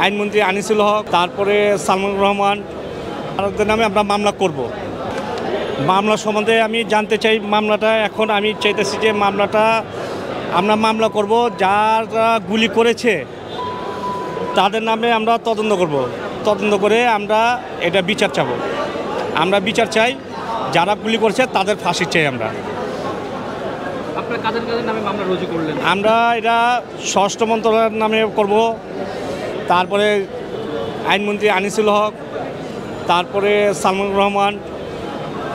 আইনমন্ত্রী আনিসুল হক, তারপরে সালমানুর রহমান, তাদের নামে আমরা মামলা করব। মামলা সম্বন্ধে আমি জানতে চাই, মামলাটা এখন আমি চাইতেছি যে মামলাটা আমরা মামলা করব, যারা গুলি করেছে তাদের নামে আমরা তদন্ত করব। তদন্ত করে আমরা এটা বিচার চাব। আমরা বিচার চাই, যারা গুলি করেছে তাদের ফাঁসি চাই। আমরা এটা স্বরাষ্ট্র মন্ত্রণালয়ের নামে করব, তারপরে আইনমন্ত্রী আনিসুল হক, তারপরে সালমানুর রহমান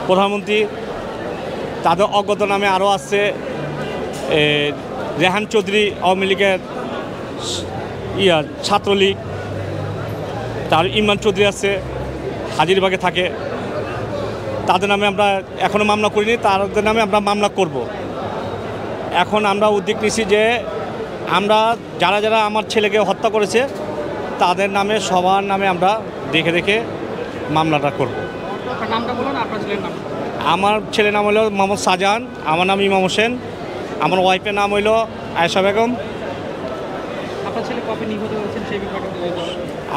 প্রধানমন্ত্রী, তাদের অজ্ঞাত নামে আরও আছে রেহান চৌধুরী আওয়ামী লীগের ছাত্রলীগ, তার ইমরান চৌধুরী আছে হাজিরবাগে থাকে, তাদের নামে আমরা এখনও মামলা করিনি, তাদের নামে আমরা মামলা করব। এখন আমরা উদ্যোগ নিছি যে আমরা যারা যারা আমার ছেলেকে হত্যা করেছে তাদের নামে সবার নামে আমরা দেখে দেখে মামলাটা করব। আমার ছেলের নাম হলো মোহাম্মদ শাহজাহান, আমার নাম ইমাম হোসেন, আমার ওয়াইফের নাম হইল আয়েশা বেগম।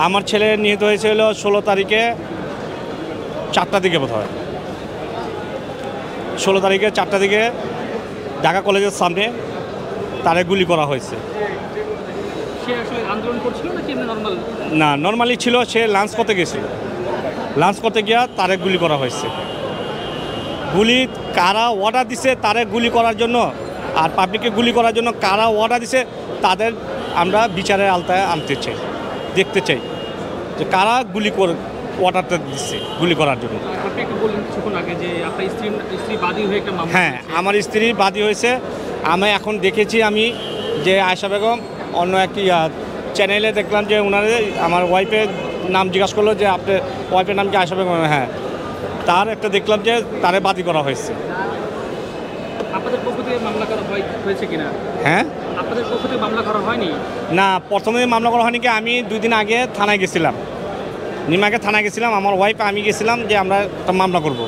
আমার ছেলে নিহত হয়েছিল 16 তারিখে 4টার দিকে, বোধ হয় 16 তারিখে 4টার দিকে ঢাকা কলেজের সামনে তারে গুলি করা হয়েছে। না, নর্মালি ছিল, সে লাঞ্চ করতে গেছিল, লাঞ্চ করতে গিয়া তারে গুলি করা হয়েছে। গুলি কারা অর্ডার দিছে তারে গুলি করার জন্য আর পাবলিককে গুলি করার জন্য কারা অর্ডার দিছে তাদের আমরা বিচারের আওতায় আনতে চাই, দেখতে চাই যে কারা গুলি করে অর্ডারটা দিচ্ছে গুলি করার জন্য। হ্যাঁ, আমার স্ত্রী বাদী হয়েছে। আমি এখন দেখেছি আমি যে আয়েশা বেগম অন্য একটি চ্যানেলে দেখলাম যে ওনারে আমার ওয়াইফের নাম জিজ্ঞাসা করলো যে আপনার ওয়াইফের নাম কি আয়েশা বেগম? হ্যাঁ, তার একটা দেখলাম যে তারে বাদী করা হয়েছে। হ্যাঁ, না, প্রথমে মামলা করা হয়নি। কি আমি 2 দিন আগে থানায় গেছিলাম, নিমাকে থানায় গেছিলাম, আমার ওয়াইফ আমি গেছিলাম যে আমরা একটা মামলা করব।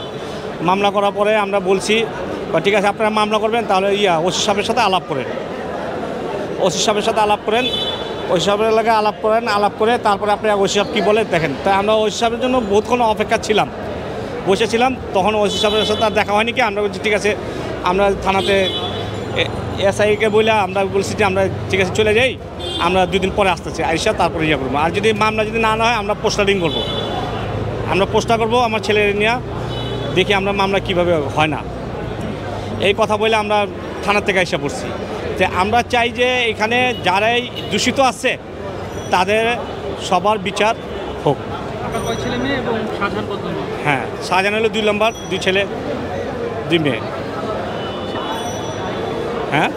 মামলা করার পরে আমরা বলছি ঠিক আছে আপনারা মামলা করবেন, তাহলে ওসি সাহেবের সাথে আলাপ করেন, ওসি সাহেবের সাথে আলাপ করেন, ওসি সাহেবের লাগে আলাপ করেন, আলাপ করে তারপরে আপনি ওসি সাহেব কী বলে দেখেন। তাই আমরা ওসি সাহেবের জন্য বহুতক্ষণ অপেক্ষা ছিলাম, বসেছিলাম। তখন ওসি সাহেবের সাথে আর দেখা হয়নি। কি আমরা বলছি ঠিক আছে, আমরা থানাতে এসআইকে বলে আমরা বলছি যে আমরা ঠিক আছে চলে যাই, আমরা 2 দিন পরে আসতেছি, আইসা তারপরে করবো। আর যদি মামলা যদি না হয় আমরা পোস্টারিং করবো, আমরা পোস্টার করবো আমার ছেলে নিয়ে, দেখি আমরা মামলা কিভাবে হয় না। এই কথা বলে আমরা থানা থেকে আইসা পড়ছি যে আমরা চাই যে এখানে যারাই দূষিত আছে তাদের সবার বিচার হোক। হ্যাঁ, শাহজাহান হলো 2 নম্বর, 2 ছেলে 2 মেয়ে। হ্যাঁ,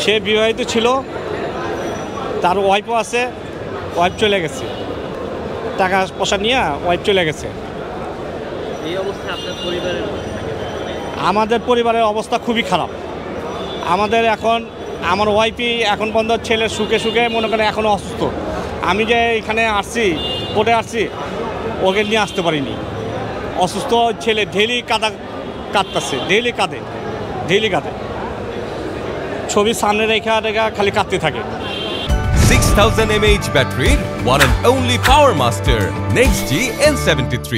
সে বিবাহিত ছিল, তার ওয়াইফও আছে, ওয়াইফ চলে গেছে, টাকা পয়সা নিয়ে ওয়াইফ চলে গেছে। আমাদের পরিবারের অবস্থা খুবই খারাপ। আমাদের এখন আমার ওয়াইফই এখন পর্যন্ত ছেলে সুখে সুখে মনে করেন এখনও অসুস্থ। আমি যে এখানে আসছি, কোর্টে আসছি, ওকে নিয়ে আসতে পারিনি। অসুস্থ ছেলে ডেইলি কাঁদতেছে, ডেইলি কাঁদে, ছবি সামনে রেখা খালি কাঁদতে থাকে। 6000 mAh battery, one and only Power Master Next G N73.